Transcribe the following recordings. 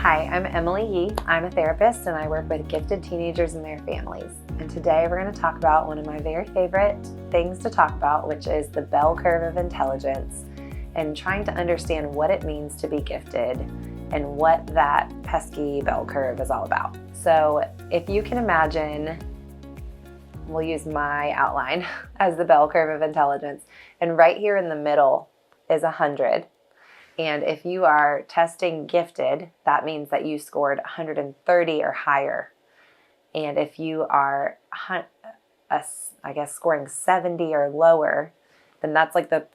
Hi, I'm Emily Yee. I'm a therapist and I work with gifted teenagers and their families. And today we're going to talk about one of my very favorite things to talk about, which is the bell curve of intelligence and trying to understand what it means to be gifted and what that pesky bell curve is all about. So if you can imagine, we'll use my outline as the bell curve of intelligence. And right here in the middle is 100. And if you are testing gifted, that means that you scored 130 or higher. And if you are, scoring 70 or lower, then that's like the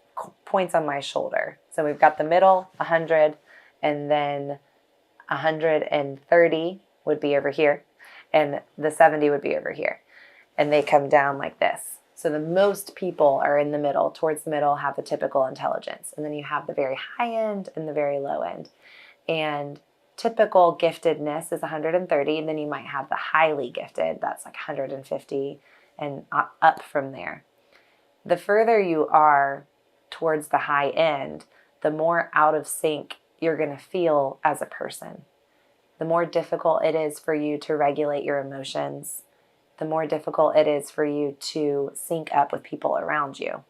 points on my shoulder. So we've got the middle, 100, and then 130 would be over here, and the 70 would be over here. And they come down like this. So the most people are in the middle, towards the middle, have the typical intelligence. And then you have the very high end and the very low end. And typical giftedness is 130, and then you might have the highly gifted, that's like 150 and up from there. The further you are towards the high end, the more out of sync you're going to feel as a person. The more difficult it is for you to regulate your emotions, the more difficult it is for you to sync up with people around you.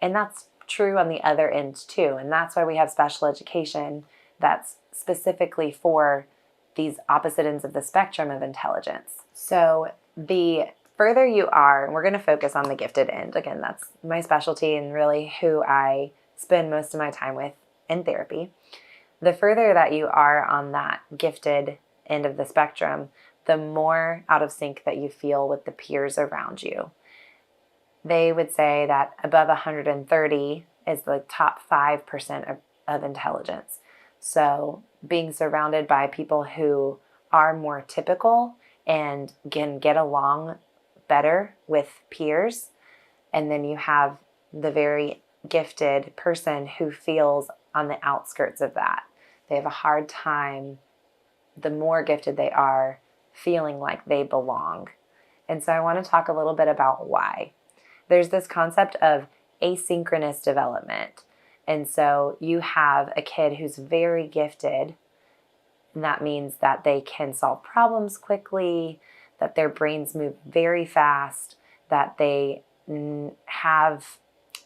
And that's true on the other end too. And that's why we have special education that's specifically for these opposite ends of the spectrum of intelligence. So the further you are, and we're going to focus on the gifted end. Again, that's my specialty and really who I spend most of my time with in therapy. The further that you are on that gifted end of the spectrum, the more out of sync that you feel with the peers around you. They would say that above 130 is the top 5% of intelligence. So being surrounded by people who are more typical and can get along better with peers. And then you have the very gifted person who feels on the outskirts of that. They have a hard time, the more gifted they are, feeling like they belong. And so I want to talk a little bit about why. There's this concept of asynchronous development. And so you have a kid who's very gifted, and that means that they can solve problems quickly, that their brains move very fast, that they have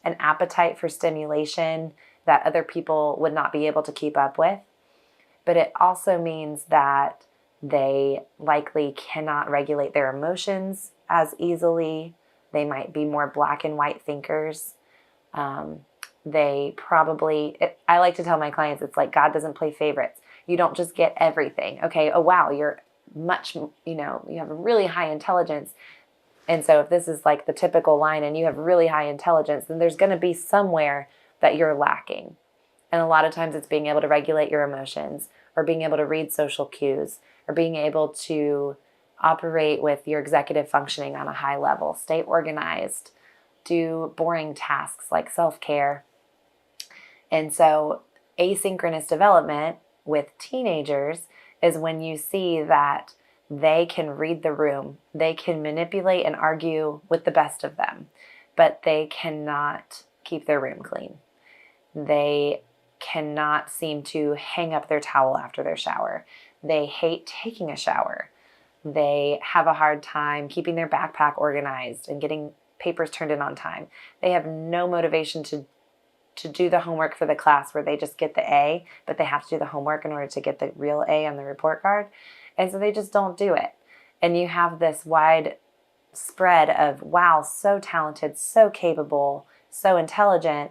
an appetite for stimulation that other people would not be able to keep up with. But it also means that they likely cannot regulate their emotions as easily. They might be more black and white thinkers. They probably, I like to tell my clients, it's like God doesn't play favorites. You don't just get everything. Okay, oh wow, you're much, you have a really high intelligence. And so if this is like the typical line and you have really high intelligence, then there's going to be somewhere that you're lacking. And a lot of times it's being able to regulate your emotions, or being able to read social cues, or being able to operate with your executive functioning on a high level, stay organized, do boring tasks like self-care. And so asynchronous development with teenagers is when you see that they can read the room, they can manipulate and argue with the best of them, but they cannot keep their room clean. They cannot seem to hang up their towel after their shower. They hate taking a shower. They have a hard time keeping their backpack organized and getting papers turned in on time. They have no motivation to do the homework for the class where they just get the A, but they have to do the homework in order to get the real A on the report card. And so they just don't do it. And you have this wide spread of, wow, so talented, so capable, so intelligent,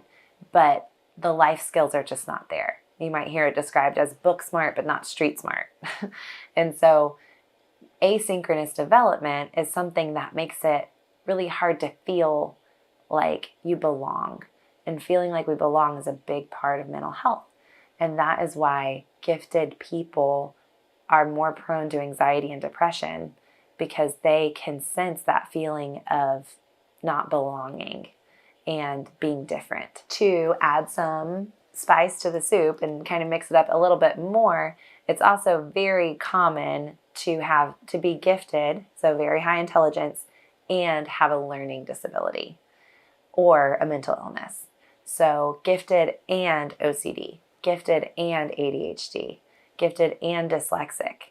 but the life skills are just not there. You might hear it described as book smart, but not street smart. And so asynchronous development is something that makes it really hard to feel like you belong. And feeling like we belong is a big part of mental health. And that is why gifted people are more prone to anxiety and depression, because they can sense that feeling of not belonging and being different. To add some spice to the soup and kind of mix it up a little bit more, it's also very common to be gifted, so very high intelligence, and have a learning disability or a mental illness. So gifted and OCD, gifted and ADHD, gifted and dyslexic.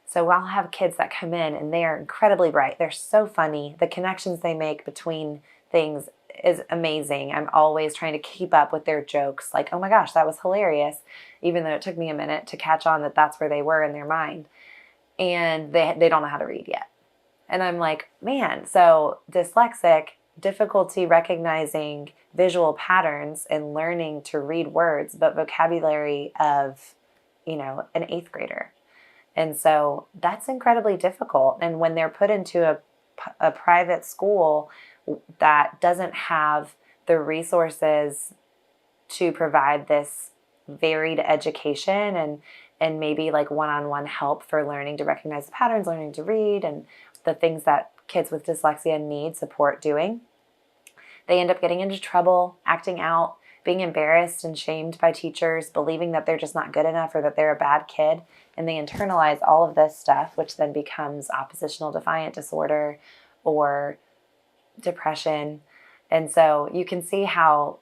So I'll have kids that come in and they are incredibly bright. They're so funny. The connections they make between things is amazing. I'm always trying to keep up with their jokes. Like, oh my gosh, that was hilarious. Even though it took me a minute to catch on that that's where they were in their mind. And they don't know how to read yet. And I'm like, man, so dyslexic, difficulty recognizing visual patterns and learning to read words, but vocabulary of, an 8th grader. And so that's incredibly difficult. And when they're put into a private school that doesn't have the resources to provide this varied education and maybe like one-on-one help for learning to recognize the patterns, learning to read, and the things that kids with dyslexia need support doing, they end up getting into trouble, acting out, being embarrassed and shamed by teachers, believing that they're just not good enough or that they're a bad kid. And they internalize all of this stuff, which then becomes oppositional defiant disorder or depression. And so you can see how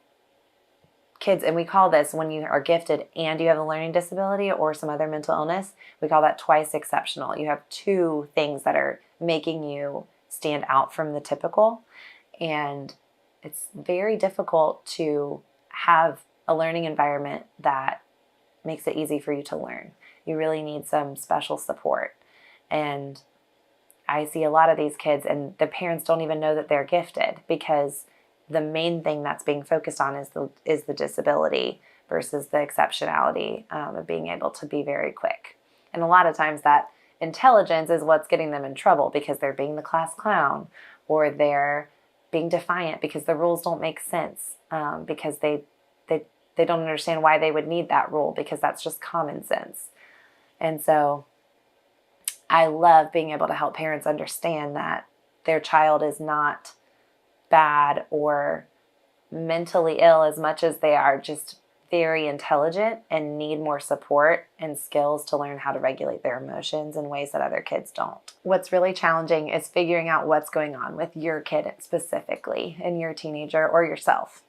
kids, and we call this when you are gifted and you have a learning disability or some other mental illness, we call that twice exceptional. You have 2 things that are making you stand out from the typical. And it's very difficult to have a learning environment that makes it easy for you to learn. You really need some special support. And I see a lot of these kids and the parents don't even know that they're gifted because the main thing that's being focused on is the disability versus the exceptionality of being able to be very quick. And a lot of times that intelligence is what's getting them in trouble because they're being the class clown or they're being defiant because the rules don't make sense because they don't understand why they would need that rule because that's just common sense. And so I love being able to help parents understand that their child is not bad or mentally ill as much as they are just very intelligent and need more support and skills to learn how to regulate their emotions in ways that other kids don't. What's really challenging is figuring out what's going on with your kid specifically and your teenager or yourself.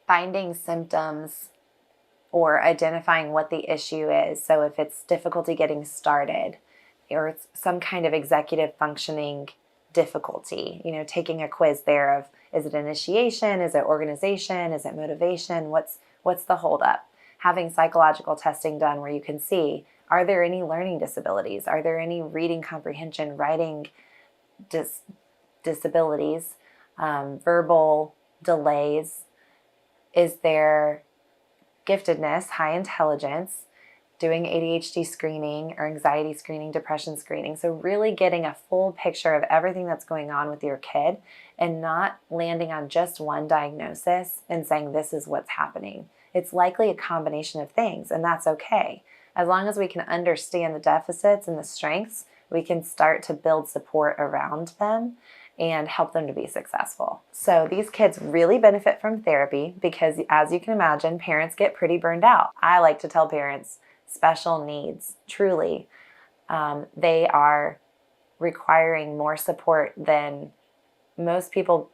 Finding symptoms or identifying what the issue is. So if it's difficulty getting started or it's some kind of executive functioning difficulty, taking a quiz there of, is it initiation? Is it organization? Is it motivation? What's the holdup? Having psychological testing done where you can see, are there any learning disabilities? Are there any reading comprehension, writing disabilities, verbal delays? Is there giftedness, high intelligence, doing ADHD screening or anxiety screening, depression screening. So really getting a full picture of everything that's going on with your kid and not landing on just one diagnosis and saying this is what's happening. It's likely a combination of things, and that's okay. As long as we can understand the deficits and the strengths, we can start to build support around them and help them to be successful. So these kids really benefit from therapy because, as you can imagine, parents get pretty burned out. I like to tell parents, special needs, truly, they are requiring more support than most people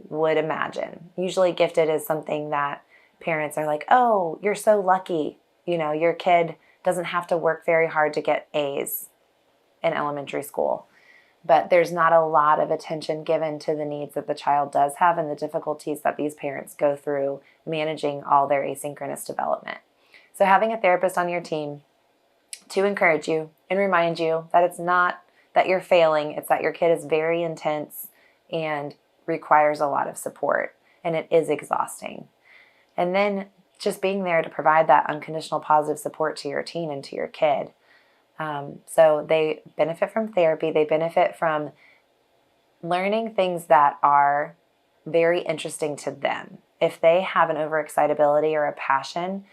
would imagine. Usually gifted is something that parents are like, oh, you're so lucky. Your kid doesn't have to work very hard to get A's in elementary school. But there's not a lot of attention given to the needs that the child does have and the difficulties that these parents go through managing all their asynchronous development. So having a therapist on your team to encourage you and remind you that it's not that you're failing, it's that your kid is very intense and requires a lot of support, and it is exhausting. And then just being there to provide that unconditional positive support to your teen and to your kid. So they benefit from therapy. They benefit from learning things that are very interesting to them. If they have an overexcitability or a passion,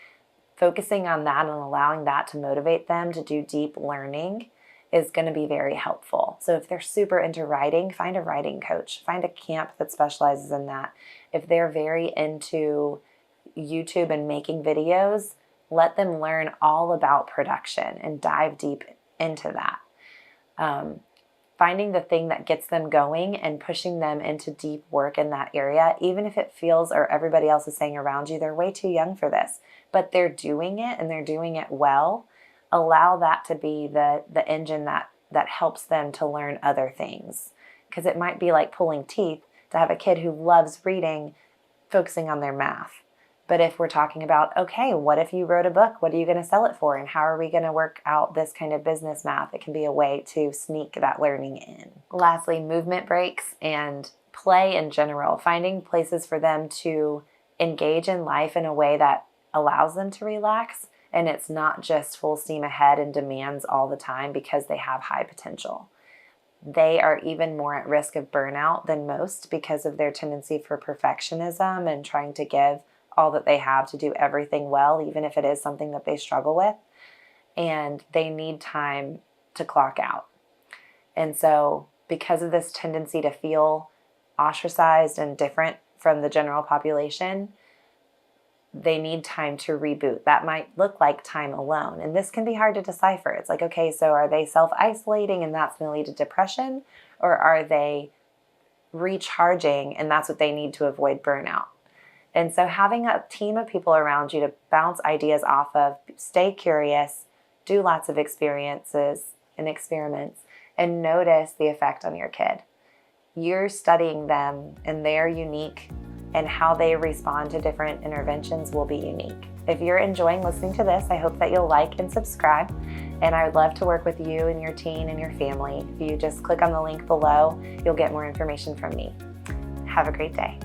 focusing on that and allowing that to motivate them to do deep learning is going to be very helpful. So if they're super into writing, find a writing coach. Find a camp that specializes in that. If they're very into YouTube and making videos, let them learn all about production and dive deep into that. finding the thing that gets them going and pushing them into deep work in that area, even if it feels, or everybody else is saying around you, they're way too young for this, but they're doing it and they're doing it well. Allow that to be the engine that helps them to learn other things. Because it might be like pulling teeth to have a kid who loves reading, focusing on their math. But if we're talking about, okay, what if you wrote a book? What are you going to sell it for? And how are we going to work out this kind of business math? It can be a way to sneak that learning in. Lastly, movement breaks and play in general, finding places for them to engage in life in a way that allows them to relax. And it's not just full steam ahead and demands all the time because they have high potential. They are even more at risk of burnout than most because of their tendency for perfectionism and trying to give all that they have to do everything well, even if it is something that they struggle with. And they need time to clock out. And so because of this tendency to feel ostracized and different from the general population, they need time to reboot. That might look like time alone. And this can be hard to decipher. It's like, okay, so are they self-isolating and that's going to lead to depression? Or are they recharging and that's what they need to avoid burnout? And so having a team of people around you to bounce ideas off of, stay curious, do lots of experiences and experiments, and notice the effect on your kid. You're studying them and they're unique, and how they respond to different interventions will be unique. If you're enjoying listening to this, I hope that you'll like and subscribe. And I would love to work with you and your teen and your family. If you just click on the link below, you'll get more information from me. Have a great day.